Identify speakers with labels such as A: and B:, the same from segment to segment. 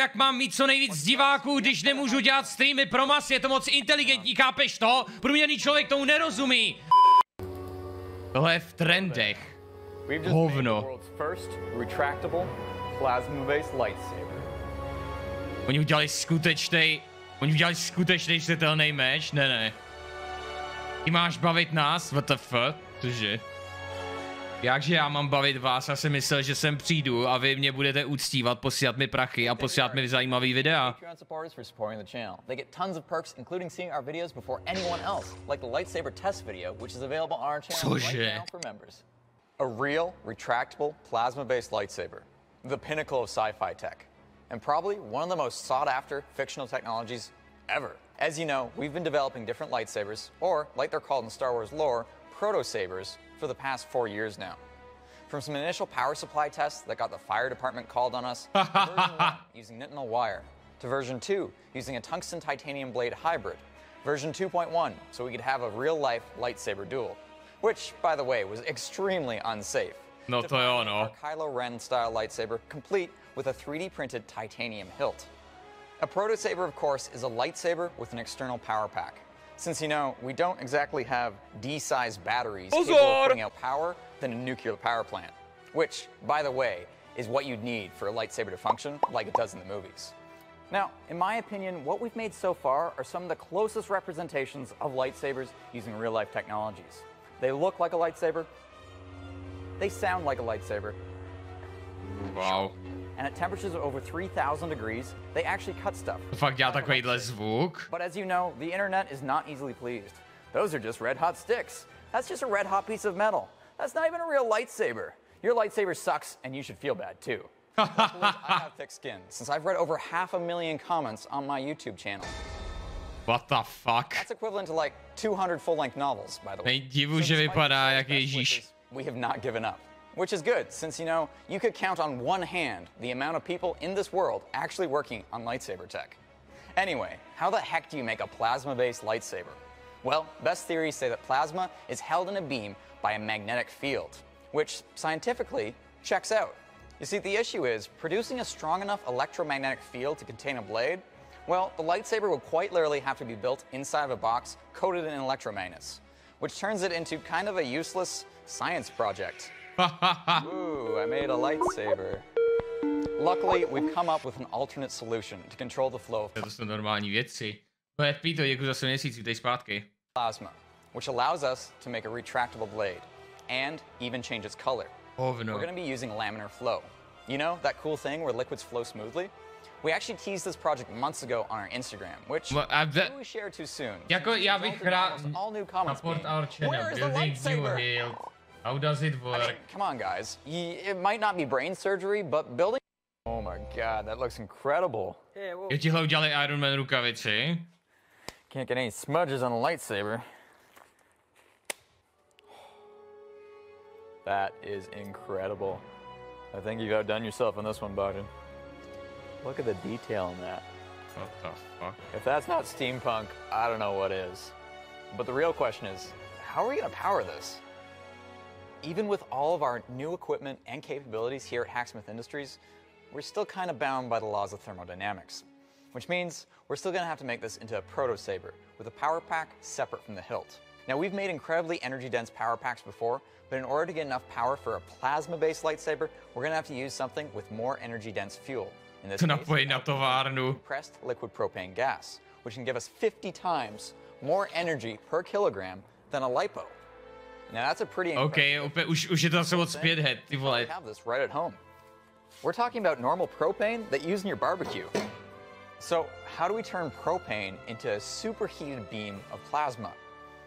A: jak mám mít co nejvíc diváků, když nemůžu dělat streamy pro masy, je to moc inteligentní, chápeš to? Průměrný člověk tomu nerozumí. Tohle je v trendech. Hovno. Oni udělali skutečný světelný meč? Ne. Ty máš bavit nás? WTF? Cože? Jakže já mám bavit vás? Já jsem myslel, že sem přijdu a vy mě budete uctívat, posílat mi prachy a posílat mi zajímavý videa. Cože?
B: A real, retractable, plasma-based lightsaber. The pinnacle of sci-fi tech. And probably one of the most sought-after fictional technologies ever. As you know, we've been developing different lightsabers, or, like they're called in Star Wars lore, proto-sabers, for the past 4 years now. From some initial power supply tests that got the fire department called on us, to version 1, using nitinol wire, to version 2, using a tungsten titanium blade hybrid, version 2.1, so we could have a real-life lightsaber duel. Which, by the way, was extremely unsafe.
A: No to jo, no.
B: Our Kylo Ren style lightsaber, complete with a 3D printed titanium hilt. A proto-saber, of course, is a lightsaber with an external power pack. Since, you know, we don't exactly have D-sized batteries capable of putting out power than a nuclear power plant. Which, by the way, is what you'd need for a lightsaber to function like it does in the movies. Now, in my opinion, what we've made so far are some of the closest representations of lightsabers using real-life technologies. They look like a lightsaber. They sound like a lightsaber.
A: Wow.
B: And at temperatures of over 3,000 degrees, they actually cut stuff.
A: Fakt dělá takovýhle zvuk.
B: But as you know, the internet is not easily pleased. Those are just red hot sticks. That's just a red hot piece of metal. That's not even a real lightsaber. Your lightsaber sucks, and you should feel bad too. Luckily, I have thick skin, since I've read over 500,000 comments on my YouTube channel.
A: What the fuck?
B: That's equivalent to like 200 full-length novels, by the way.
A: Nejdivu, že vypadá jak Ježíš.
B: We have not given up. Which is good, since, you know, you could count on one hand the amount of people in this world actually working on lightsaber tech. Anyway, how the heck do you make a plasma-based lightsaber? Well, best theories say that plasma is held in a beam by a magnetic field, which scientifically checks out. You see, the issue is producing a strong enough electromagnetic field to contain a blade. Well, the lightsaber would quite literally have to be built inside of a box coated in electromagnets, which turns it into kind of a useless science project. Ooh, I made a lightsaber. Luckily, we've come up with an alternate solution to control the flow of
A: To jsou normální věci. Píto, děkuji za 7 měsíců, tady zpátky.
B: plasma, which allows us to make a retractable blade and even change its color. We're going to be using laminar flow. You know, that cool thing where liquids flow smoothly? We actually teased this project months ago on our Instagram, which we shared too soon.
A: Jako já bych rád
B: all new comments
A: support our channel, building new healed. How does it work?
B: I mean, come on, guys. It might not be brain surgery, but building... Oh my god, that looks incredible.
A: Jo, tihle udělali Iron Man rukavici.
B: Can't get any smudges on a lightsaber. That is incredible. I think you've outdone yourself on this one, Barton. Look at the detail in that.
A: What the fuck?
B: If that's not steampunk, I don't know what is. But the real question is, how are we going to power this? Even with all of our new equipment and capabilities here at Hacksmith Industries, we're still kind of bound by the laws of thermodynamics, which means we're still going to have to make this into a proto-saber with a power pack separate from the hilt. Now, we've made incredibly energy-dense power packs before, but in order to get enough power for a plasma-based lightsaber, we're going to have to use something with more energy-dense fuel. In this case, compressed liquid propane gas, which can give us 50 times more energy per kilogram than a lipo. Now that's a pretty
A: Okay, už je to asi moc speedhead, ty vole.
B: Have this right at home. We're talking about normal propane that you use in your barbecue. So how do we turn propane into a superheated beam of plasma?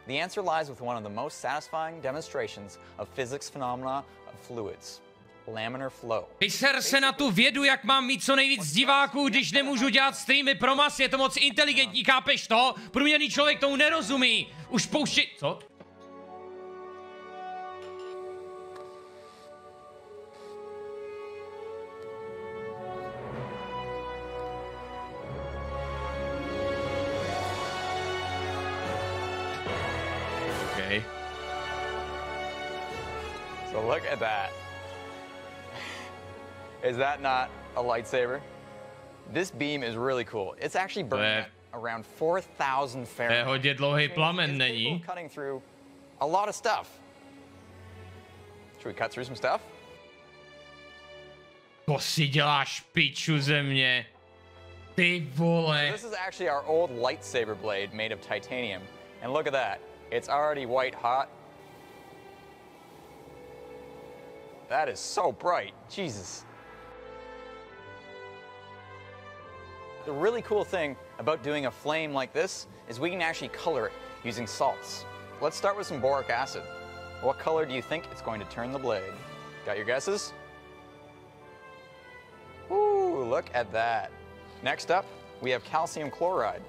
B: The answer lies with one of the most satisfying demonstrations of physics phenomena of fluids. Laminar flow.
A: Vyser se na tu vědu, jak mám mít co nejvíc diváků, když nemůžu dělat streamy pro masy, je to moc inteligentní, chápeš to? Průměrný člověk tomu nerozumí. Už pouštěj... Co? Okay.
B: So look at that. Is that not a lightsaber? This beam is really cool. It's actually burning at around 4,000
A: To je
B: Fahrenheit.
A: hodně dlouhý plamen,
B: It's
A: není?
B: capable of cutting through a lot of stuff. Should we cut through some stuff?
A: To si děláš piču ze mě. Ty vole.
B: This is actually our old lightsaber blade made of titanium. And look at that. It's already white hot. That is so bright. Jesus. The really cool thing about doing a flame like this is we can actually color it using salts. Let's start with some boric acid. What color do you think it's going to turn the blade? Got your guesses? Ooh, look at that. Next up, we have calcium chloride.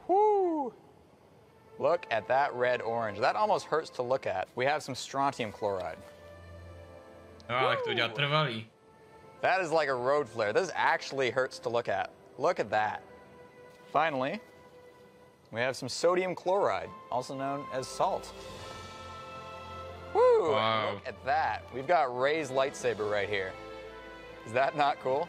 B: Woo! Look at that red-orange. That almost hurts to look at. We have some strontium chloride.
A: No, ale to dělat trvalý.
B: That is like a road flare. This actually hurts to look at. Look at that. Finally, we have some sodium chloride, also known as salt. Woo!
A: Wow.
B: And look at that. We've got Ray's lightsaber right here. Is that not cool?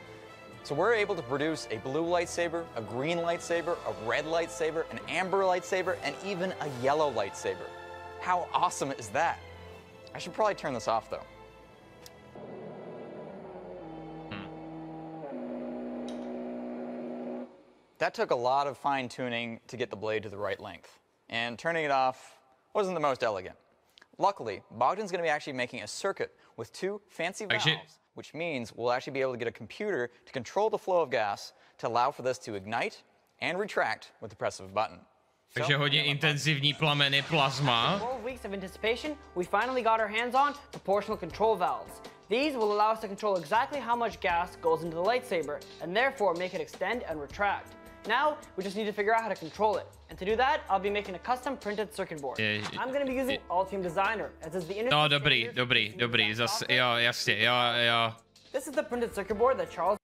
B: So we're able to produce a blue lightsaber, a green lightsaber, a red lightsaber, an amber lightsaber, and even a yellow lightsaber. How awesome is that? I should probably turn this off though. That took a lot of fine tuning to get the blade to the right length. And turning it off wasn't the most elegant. Luckily, Bogdan's going to be actually making a circuit with two fancy valves, which means we'll actually be able to get a computer to control the flow of gas to allow for this to ignite and retract with the press of a button.
A: Takže hodně intenzivní plameny plazma.
C: 12 weeks of anticipation, we finally got our hands on proportional control valves. These will allow us to control exactly how much gas goes into the lightsaber, and therefore make it extend and retract. Now, we just need to figure out how to control it. And to do that, I'll be making a custom printed circuit board. I'm going to be using Altium Designer, as is the industry.
A: No, dobrý, zase, jo, jasně, jo.
C: This is the printed circuit board that Charles...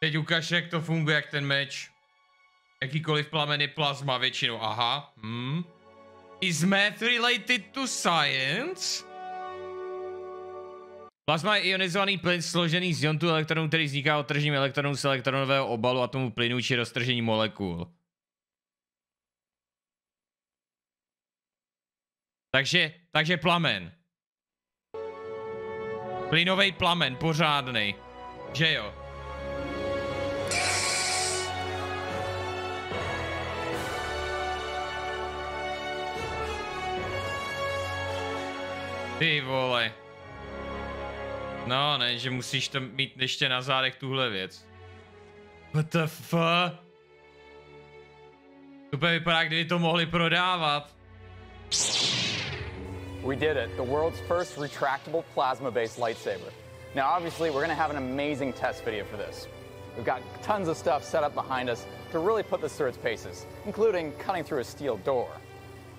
A: Teď ukaž, jak to funguje, jak ten meč. Jakýkoliv plamen je plazma většinou, aha. Is math related to science? Plazma je ionizovaný plyn složený z iontu elektronů, který vzniká odtržením elektronů z elektronového obalu atomu plynu či roztržení molekul. Takže plamen. Plynovej plamen, pořádnej. Že jo? Ty vole. No, ne, že musíš to mít ještě na zádech tuhle věc. What the fuck? To vypadá, kdyby to mohli prodávat.
B: We did it, the world's first retractable plasma-based lightsaber. Now obviously we're gonna have an amazing test video for this. We've got tons of stuff set up behind us to really put this through its paces, including cutting through a steel door.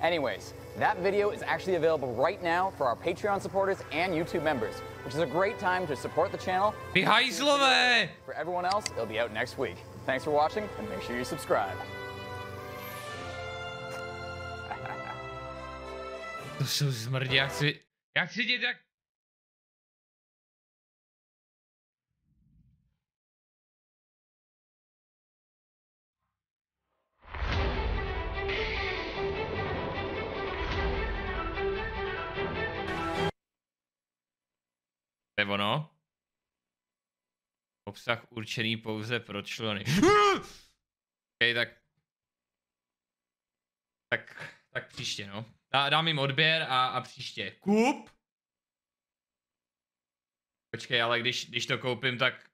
B: Anyways, that video is actually available right now for our Patreon supporters and YouTube members, which is a great time to support the channel.
A: Vy hajzlové!
B: For everyone else, it'll be out next week. Thanks for watching, and make sure you subscribe.
A: To jsou zmrdí, jak chci dět jak... To je ono. Obsah určený pouze pro členy. OK, tak příště, no. Dám jim odběr a příště. Kup! Počkej, ale když to koupím, tak...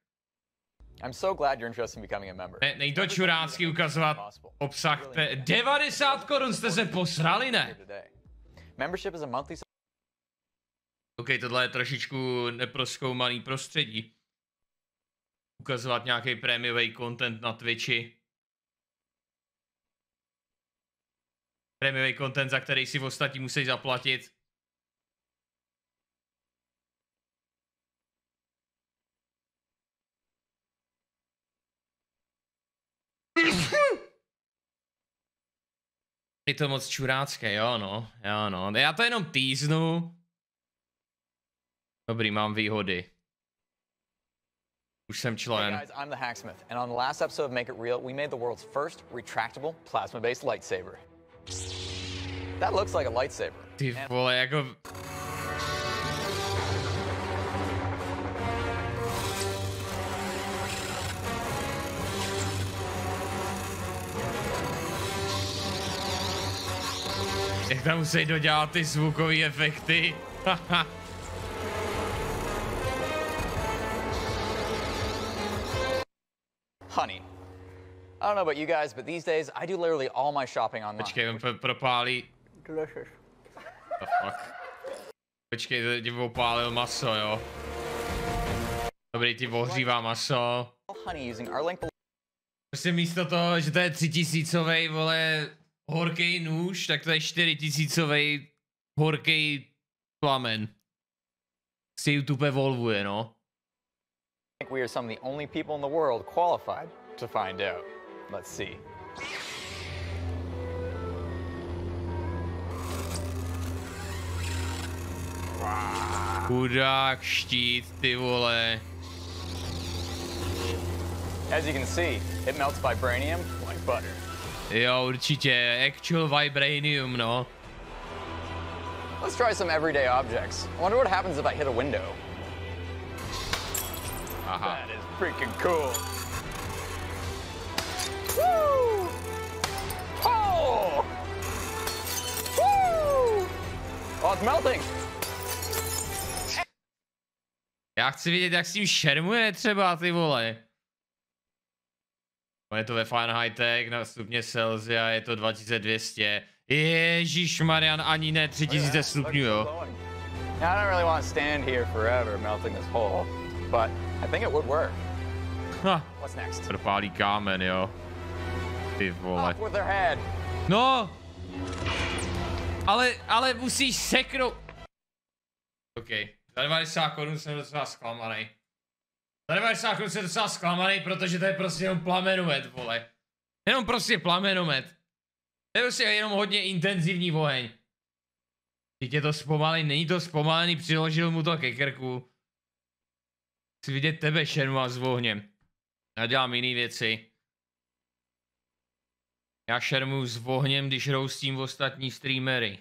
B: I'm so glad you're interested in becoming a member.
A: Nej to čurácky ukazovat obsah. 90 korun jste se posrali, ne?
B: Membership is a monthly...
A: OK, tohle je trošičku neprozkoumaný prostředí. Ukazovat nějaký prémiový content na Twitchi. Prémiový content, za který si v ostatní musí zaplatit. Je to moc čurácké, jo no. Já to jenom týznu. Dobrý, mám výhody. Už jsem člen.
B: Hey guys, I'm the Hacksmith, and on the last episode of Make It Real, we made the world's first retractable plasma-based lightsaber. That looks like a lightsaber.
A: Ty vole, jako... Jak tam musí dodělat ty zvukové efekty.
B: Honey, I don't know about you guys, but these days I do literally all my shopping online.
A: Počkej, on propálí.
C: Delicious.
A: The fuck. Počkej, ti opálil maso, jo. Dobrý, ti ohřívá maso.
B: Honey, using our link below.
A: Prostě místo toho, že to je 3000, vole, horký nůž, tak to je 4000 horký plamen. Si YouTube evolvuje, no.
B: I think we are some of the only people in the world qualified to find out. Let's see.
A: Chudák štít, ty vole.
B: As you can see, it melts vibranium like butter.
A: Jo, určitě. Actual vibranium, no.
B: Let's try some everyday objects. I wonder what happens if I hit a window.
A: Aha.
B: That is freaking cool. Woo! Oh! Woo! Oh, it's melting.
A: Já chci vidět, jak s tím šermuje třeba, ty vole. Je to ve Fahrenheitech, na stupně Celsia je to 2200. Ježišmarjan, ani ne 3000 stupňů, jo.
B: Now, I don't really want to stand here forever melting this hole, but I think it would work. What's next?
A: Propálí kámen, jo. Ty vole.
B: Off with their head.
A: No! Ale musíš seknout. OK. Za 90 korun jsem docela zklamaný. Za 90 korun jsem docela zklamaný, protože to je prostě jenom plamenomet, vole. Jenom prostě plamenomet. To je prostě jenom hodně intenzivní oheň. Teď je to zpomalený, není to zpomalený, přiložil mu to ke krku. Chci vidět tebe šermovat s ohněm. Já dělám jiné věci. Já šermuju s ohněm, když roustím ostatní streamery.